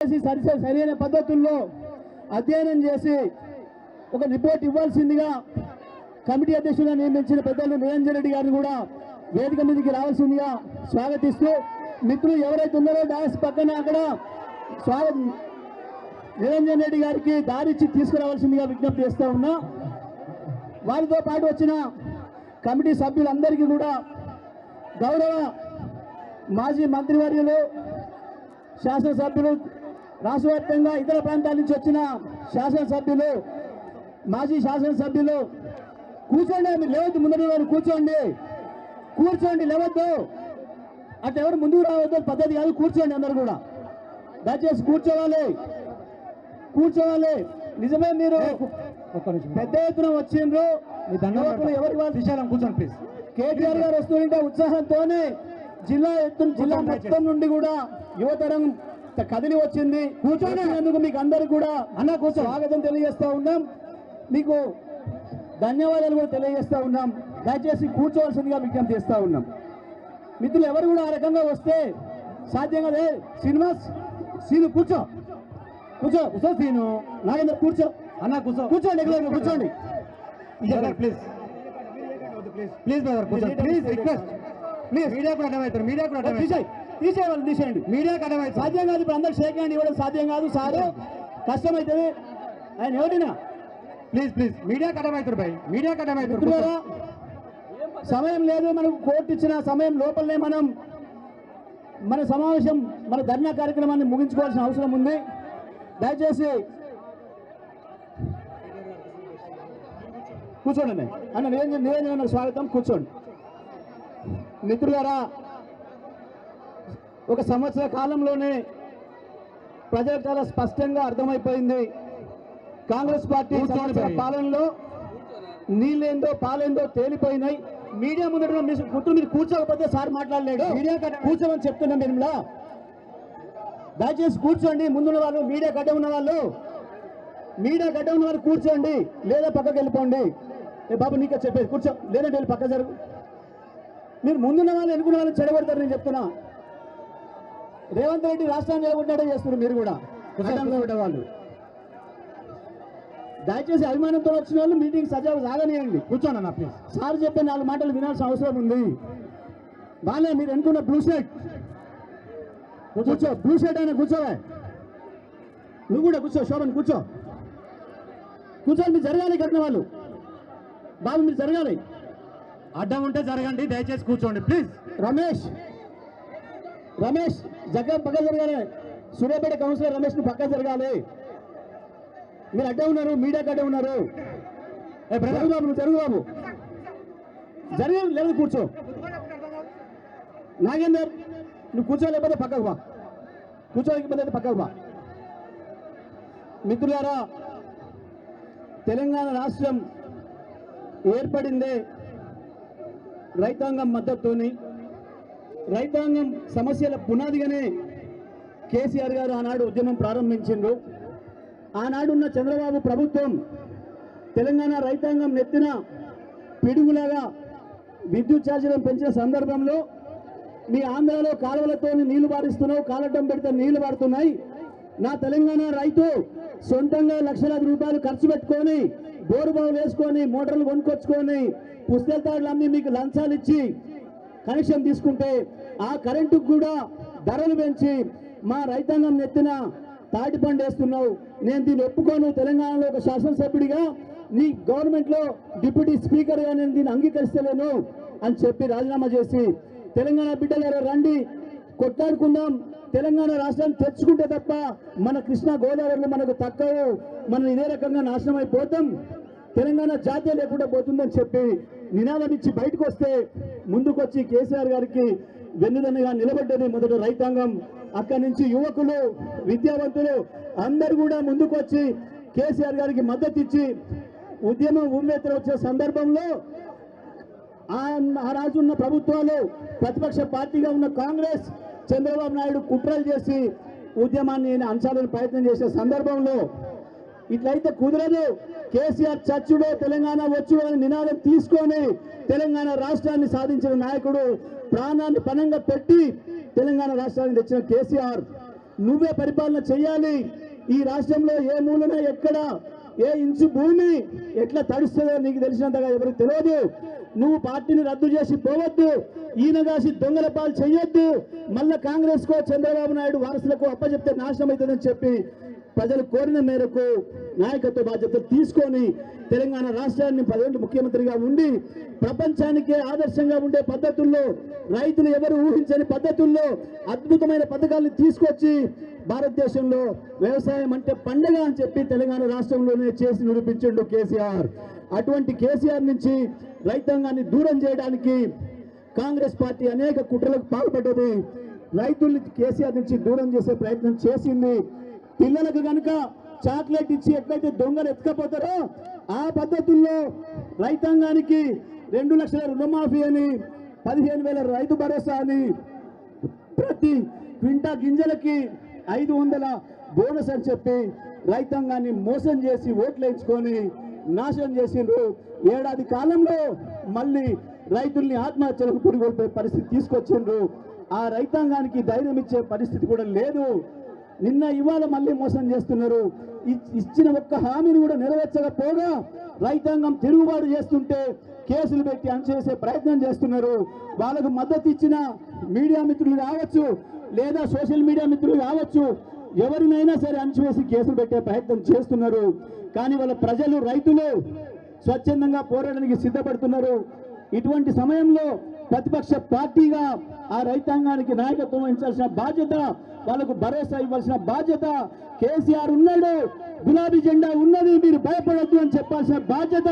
సరైన పద్ధతుల్లో అధ్యయనం చేసి ఒక రిపోర్ట్ ఇవ్వాల్సిందిగా కమిటీ అధ్యక్షులుగా నియమించిన పెద్దలు నిరంజన్ రెడ్డి గారిని కూడా వేదిక మీదకి రావాల్సిందిగా స్వాగతిస్తూ, మిత్రులు ఎవరైతే ఉన్నారో డాన్స్ పక్కన అక్కడ నిరంజన్ రెడ్డి గారికి దారిచ్చి తీసుకురావాల్సిందిగా విజ్ఞప్తి చేస్తూ ఉన్నా. వారితో పాటు వచ్చిన కమిటీ సభ్యులందరికీ కూడా గౌరవ మాజీ మంత్రివర్యులు, శాసనసభ్యులు, రాష్ట్ర వ్యాప్తంగా ఇతర ప్రాంతాల నుంచి వచ్చిన శాసనసభ్యులు, మాజీ శాసనసభ్యులు కూర్చోండి. మీరు లేవద్దు, ముందు కూర్చోండి, లేవద్దు. అట్లా ఎవరు ముందుకు రావద్దు, పద్ధతి కాదు. కూర్చోండి, అందరు కూడా దయచేసి కూర్చోవాలి. నిజమే, మీరు పెద్ద ఎత్తున వచ్చిండ్రు. ఎవరి కూర్చోండి ప్లీజ్. కేటీఆర్ గారు వస్తుంటే ఉత్సాహంతోనే జిల్లా మొత్తం నుండి కూడా యువతరం కదిలి వచ్చింది. కూర్చోనేందుకు మీకు అందరికి కూడా స్వాగతం తెలియజేస్తా ఉన్నాం, మీకు ధన్యవాదాలు కూడా తెలియజేస్తా ఉన్నాం. దయచేసి కూర్చోవలసిందిగా విజ్ఞప్తి చేస్తా ఉన్నాం. మిత్రులు ఎవరు కూడా ఆ రకంగా వస్తే సాధ్యంగా లేదు. సీను కూర్చో సీను, నాగేంద్ర కూర్చో అన్న, కూర్చోండి ప్లీజ్ రిక్వెస్ట్. మీడియా కూడా అర్థమవుతారు, తీసేయండి. మీడియాకి అర్థమవుతుంది. సాధ్యం కాదు, ఇప్పుడు అందరు షేక్ హ్యాండ్ ఇవ్వడం సాధ్యం కాదు. సార్ కష్టమవుతుంది. ఆయన ఎవరినా ప్లీజ్ మీడియాకి అర్థమవుతారు భయ్, మీడియాకి అర్థమవుతారు. సమయం లేదు, మనకు కోర్టు ఇచ్చిన సమయం లోపలనే మన సమావేశం, మన ధర్నా కార్యక్రమాన్ని ముగించుకోవాల్సిన అవసరం ఉంది. దయచేసి కూర్చోండి అన్న. నిరంజన్ స్వాగతం, కూర్చోండి. మిత్రులారా, ఒక సంవత్సర కాలంలోనే ప్రజలకు చాలా స్పష్టంగా అర్థమైపోయింది, కాంగ్రెస్ పార్టీ పాలనలో నీళ్ళేందో పాలేందో తేలిపోయినాయి. మీడియా ముందర మీరు కూర్చోకపోతే సార్ మాట్లాడలేడు. మీడియా కూర్చోమని చెప్తున్నాం. మీరు దయచేసి కూర్చోండి. ముందున్న వాళ్ళు, మీడియా గడ్డ ఉన్న వాళ్ళు కూర్చోండి, లేదా పక్కకి వెళ్ళిపోండి. బాబు నీకే చెప్పేది, కూర్చో, లేదంటే వెళ్ళి పక్క జరుగు. మీరు ముందున్న వాళ్ళు ఎన్నుకున్న వాళ్ళని చెడగొడతారు. నేను చెప్తున్నా, రేవంత్ రెడ్డి రాష్ట్రాన్ని నిలబడ్డాడే చేస్తున్నారు. మీరు కూడా వాళ్ళు దయచేసి అభిమానంతో వచ్చిన వాళ్ళు మీటింగ్ సజావు సాగనియండి. కూర్చోండి అన్న ప్లీజ్. సార్ చెప్పే 4 మాటలు వినాల్సిన అవసరం ఉంది. బాలే, మీరు ఎన్నుకున్న బ్లూ షర్ట్ అయినా కూర్చోవా. నువ్వు కూడా కూర్చో, శోభన్ కూర్చోండి. మీరు జరగాలి, కట్టిన వాళ్ళు బాబు మీరు జరగాలి. అడ్డం ఉంటే జరగండి, దయచేసి కూర్చోండి ప్లీజ్. రమేష్ జగ్గ పక్క జరగాలి. సూర్యాపేట కౌన్సిలర్ రమేష్ ను పక్క జరగాలి. మీరు అడ్డే ఉన్నారు, మీడియాకి అడ్డే ఉన్నారు. జరుగు బాబు, నువ్వు జరుగు బాబు, జరగాలి. లేదు కూర్చో. నాగేందర్ నువ్వు కూర్చోలేకపోతే పక్కకు బా, కూర్చోలేకపోతే పక్కకు బా. మిత్రులారా, తెలంగాణ రాష్ట్రం ఏర్పడిందే రైతాంగం మద్దతుతోని. రైతాంగం సమస్యల పునాదిగానే కేసీఆర్ గారు ఆనాడు ఉద్యమం ప్రారంభించిండ్రు. ఆనాడున్న చంద్రబాబు ప్రభుత్వం తెలంగాణ రైతాంగం నెత్తిన పిడుగులాగా విద్యుత్ ఛార్జీలను పెంచిన సందర్భంలో, మీ ఆంధ్రాలో కాలువలతో నీళ్లు పారిస్తున్నావు, కాలటం పెడితే నీళ్లు పారుతున్నాయి, నా తెలంగాణ రైతు సొంతంగా లక్షలాది రూపాయలు ఖర్చు పెట్టుకొని బోరు బావులు వేసుకొని మోటార్లు కొనుక్కొచ్చుకొని పుస్తకాలు అమ్మి మీకు లంచాలు ఇచ్చి కనెక్షన్ తీసుకుంటే ఆ కరెంటుకు కూడా ధరలు పెంచి మా రైతాంగం నెత్తిన తాటి పండు వేస్తున్నావు. నేను దీన్ని ఒప్పుకోను. తెలంగాణలో ఒక శాసనసభ్యుడిగా, నీ గవర్నమెంట్లో డిప్యూటీ స్పీకర్గా నేను దీన్ని అంగీకరిస్తలేను అని చెప్పి రాజీనామా చేసి, తెలంగాణ బిడ్డలారా రండి కొట్లాడుకుందాం, తెలంగాణ రాష్ట్రాన్ని తెచ్చుకుంటే తప్ప మన కృష్ణా గోదావరిలో మనకు తక్కువ, మనం ఇదే రకంగా నాశనం అయిపోతాం, తెలంగాణ జాతీయ లేకుండా పోతుందని చెప్పి నినాదం ఇచ్చి బయటకు వస్తే, ముందుకొచ్చి కేసీఆర్ గారికి వెన్నుదన్నుగా నిలబడ్డది మొదట రైతాంగం. అక్కడి నుంచి యువకులు, విద్యావంతులు అందరూ కూడా ముందుకొచ్చి కేసీఆర్ గారికి మద్దతు ఇచ్చి ఉద్యమం ఊర్వెత్తన వచ్చే సందర్భంలో ఆ రాజున్న ప్రభుత్వాలు, ప్రతిపక్ష పార్టీగా ఉన్న కాంగ్రెస్, చంద్రబాబు నాయుడు కుట్రలు చేసి ఉద్యమాన్ని అంచాలని ప్రయత్నం చేసే సందర్భంలో ఇట్లయితే కుదరదు, కేసీఆర్ చచ్చుడో తెలంగాణ వచ్చుడో అని నినాదం తీసుకొని తెలంగాణ రాష్ట్రాన్ని సాధించిన నాయకుడు, ప్రాణాన్ని పణంగా పెట్టి తెలంగాణ రాష్ట్రాన్ని తెచ్చిన కేసీఆర్. నువ్వే పరిపాలన చేయాలి. ఈ రాష్ట్రంలో ఏ మూలన ఎక్కడ ఏ ఇంచు భూమి ఎట్లా తడుస్తుందో నీకు తెలిసినంతగా ఎవరికి తెలియదు. నువ్వు పార్టీని రద్దు చేసి పోవద్దు, ఈయనగాసి దొంగల పాలు చెయ్యొద్దు, మళ్ళా కాంగ్రెస్ కో చంద్రబాబు నాయుడు వారసులకు అప్పచెప్తే నాశనం అవుతుందని చెప్పి ప్రజలు కోరిన మేరకు నాయకత్వ బాధ్యతలు తీసుకొని తెలంగాణ రాష్ట్రాన్ని 10 ఏళ్ళు ముఖ్యమంత్రిగా ఉండి ప్రపంచానికే ఆదర్శంగా ఉండే పద్ధతుల్లో, రైతులు ఎవరు ఊహించని పద్ధతుల్లో అద్భుతమైన పథకాలను తీసుకొచ్చి భారతదేశంలో వ్యవసాయం అంటే పండగ అని చెప్పి తెలంగాణ రాష్ట్రంలోనే చేసి నిరూపించిండు కేసీఆర్. అటువంటి కేసీఆర్ నుంచి రైతాంగాన్ని దూరం చేయడానికి కాంగ్రెస్ పార్టీ అనేక కుట్రలకు పాల్పడ్డది. రైతుల్ని కేసీఆర్ నుంచి దూరం చేసే ప్రయత్నం చేసింది. పిల్లలకు కనుక చాక్లెట్ ఇచ్చి ఎట్లయితే దొంగలు ఎత్తుకపోతారో ఆ పద్ధతుల్లో రైతాంగానికి 2 లక్షల రుణమాఫీ అని, 15,000 రైతు భరోసా అని, ప్రతి క్వింటా గింజలకి 500 బోనస్ అని చెప్పి రైతాంగాన్ని మోసం చేసి ఓట్లు వేయించుకొని నాశనం చేసిండ్రు. ఏడాది కాలంలో మళ్ళీ రైతుల్ని ఆత్మహత్యలకు పురిగొల్పే పరిస్థితి తీసుకొచ్చిండ్రు. ఆ రైతాంగానికి ధైర్యం ఇచ్చే పరిస్థితి కూడా లేదు. నిన్న ఇవాళ మళ్ళీ మోసం చేస్తున్నారు. ఇచ్చిన ఒక్క హామీని కూడా నెరవేర్చకపోగా రైతాంగం తిరుగుబాటు చేస్తుంటే కేసులు పెట్టి అణచివేసే ప్రయత్నం చేస్తున్నారు. వాళ్ళకు మద్దతు ఇచ్చిన మీడియా మిత్రులు కావచ్చు, లేదా సోషల్ మీడియా మిత్రులు కావచ్చు, ఎవరినైనా సరే అణచివేసి కేసులు పెట్టే ప్రయత్నం చేస్తున్నారు. కానీ వాళ్ళ ప్రజలు, రైతులు స్వచ్ఛందంగా పోరాటానికి సిద్ధపడుతున్నారు. ఇటువంటి సమయంలో ప్రతిపక్ష పార్టీగా ఆ రైతాంగానికి నాయకత్వం వహించాల్సిన బాధ్యత, వాళ్ళకు భరోసా ఇవ్వాల్సిన బాధ్యత కేసీఆర్ ఉన్నాడు, గులాబీ జెండా ఉన్నది, మీరు భయపడొద్దు అని చెప్పాల్సిన బాధ్యత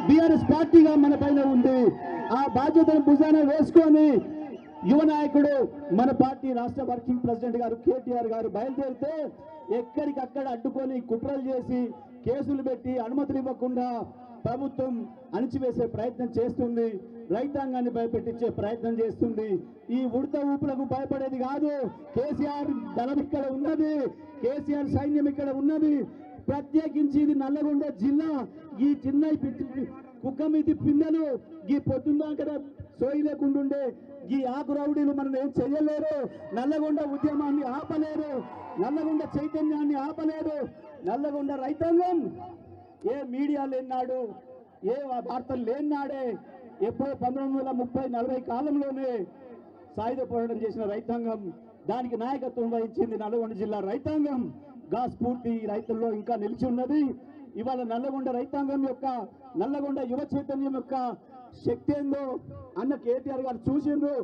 బీఆర్ఎస్ పార్టీగా మన పైన ఉంది. ఆ బాధ్యతను భుజాన వేసుకొని యువ నాయకుడు మన పార్టీ రాష్ట్ర వర్కింగ్ ప్రెసిడెంట్ గారు కేటీఆర్ గారు బయలుదేరితే ఎక్కడికక్కడ అడ్డుకొని కుట్రలు చేసి కేసులు పెట్టి అనుమతులు ఇవ్వకుండా ప్రభుత్వం అణిచివేసే ప్రయత్నం చేస్తుంది. రైతాంగాన్ని భయపెట్టించే ప్రయత్నం చేస్తుంది. ఈ ఉడత ఊపులకు భయపడేది కాదు. కేసీఆర్ దళం ఇక్కడ ఉన్నది, కేసీఆర్ సైన్యం ఇక్కడ ఉన్నది. ప్రత్యేకించి ఇది నల్లగొండ జిల్లా. ఈ చిన్న కుక్క మీది పిల్లలు ఈ పొద్దున్నా కదా సోయి లేకుంటుండే ఈ ఆకు రౌడీలు మనం ఏం చెయ్యలేరు. నల్లగొండ ఉద్యమాన్ని ఆపలేరు, నల్లగొండ చైతన్యాన్ని ఆపలేరు. నల్లగొండ రైతాంగం ఏ మీడియా లేనాడు, ఏ వార్తలు లేనాడే, ఎప్పుడో 1930-40 కాలంలోనే సాయుధ పోరాటం చేసిన రైతాంగం, దానికి నాయకత్వం వహించింది నల్లగొండ జిల్లా రైతాంగం. గా స్ఫూర్తి రైతుల్లో ఇంకా నిలిచి ఉన్నది. ఇవాళ నల్లగొండ రైతాంగం యొక్క, నల్లగొండ యువ చైతన్యం యొక్క శక్తి ఏందో అన్న కేటీఆర్ గారు చూసిండ్రు.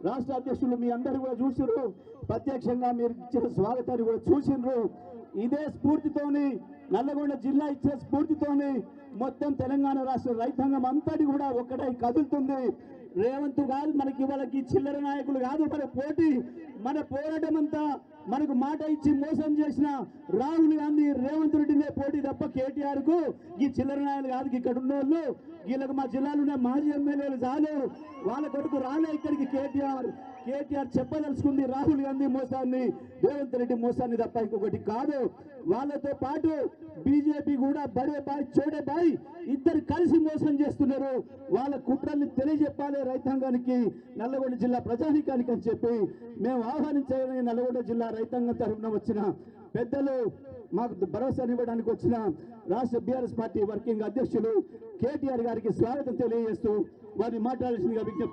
రాష్ట్ర అధ్యక్షులు మీ అందరూ కూడా చూసిండ్రు. ప్రత్యక్షంగా మీరు ఇచ్చిన స్వాగతాన్ని కూడా చూసిండ్రు. ఇదే స్ఫూర్తితోని, నల్లగొండ జిల్లా ఇచ్చే స్ఫూర్తితోని మొత్తం తెలంగాణ రాష్ట్ర రైతాంగం అంతటి కూడా ఒక్కటై కదులుతుంది. రేవంత్ కాదు మనకి, వాళ్ళకి చిల్లర నాయకులు కాదు మన పోటీ. మన పోరాటం అంతా మనకు మాట ఇచ్చి మోసం చేసిన రాహుల్ గాంధీ, రేవంత్ రెడ్డినే పోటీ తప్ప కేటీఆర్ కు ఈ చిల్లర నాయకులు కాదు. ఇక్కడ ఉన్న వాళ్ళు, వీళ్ళకి మా జిల్లాలో మాజీ ఎమ్మెల్యేలు చాలు, వాళ్ళ కొడుకు రాలే ఇక్కడికి. కేటీఆర్ చెప్పదలుచుకుంది రాహుల్ గాంధీ మోసాన్ని, రేవంత్ రెడ్డి మోసాన్ని తప్ప ఇంకొకటి కాదు. వాళ్ళతో పాటు బీజేపీ కూడా బడే బాయ్ చోడే బాయ్ ఇద్దరు కలిసి మోసం చేస్తున్నారు. వాళ్ళ కుట్రల్ని తెలియజెప్పాలి రైతాంగానికి, నల్లగొండ జిల్లా ప్రజానీకానికి అని చెప్పి మేము ఆహ్వానించాలని నల్లగొండ జిల్లా రైతాంగం తరఫున వచ్చిన పెద్దలు, మాకు భరోసానివ్వడానికి వచ్చిన రాష్ట్ర బీఆర్ఎస్ పార్టీ వర్కింగ్ అధ్యక్షులు కేటీఆర్ గారికి స్వాగతం తెలియజేస్తూ వారిని మాట్లాడాల్సిందిగా విజ్ఞప్తి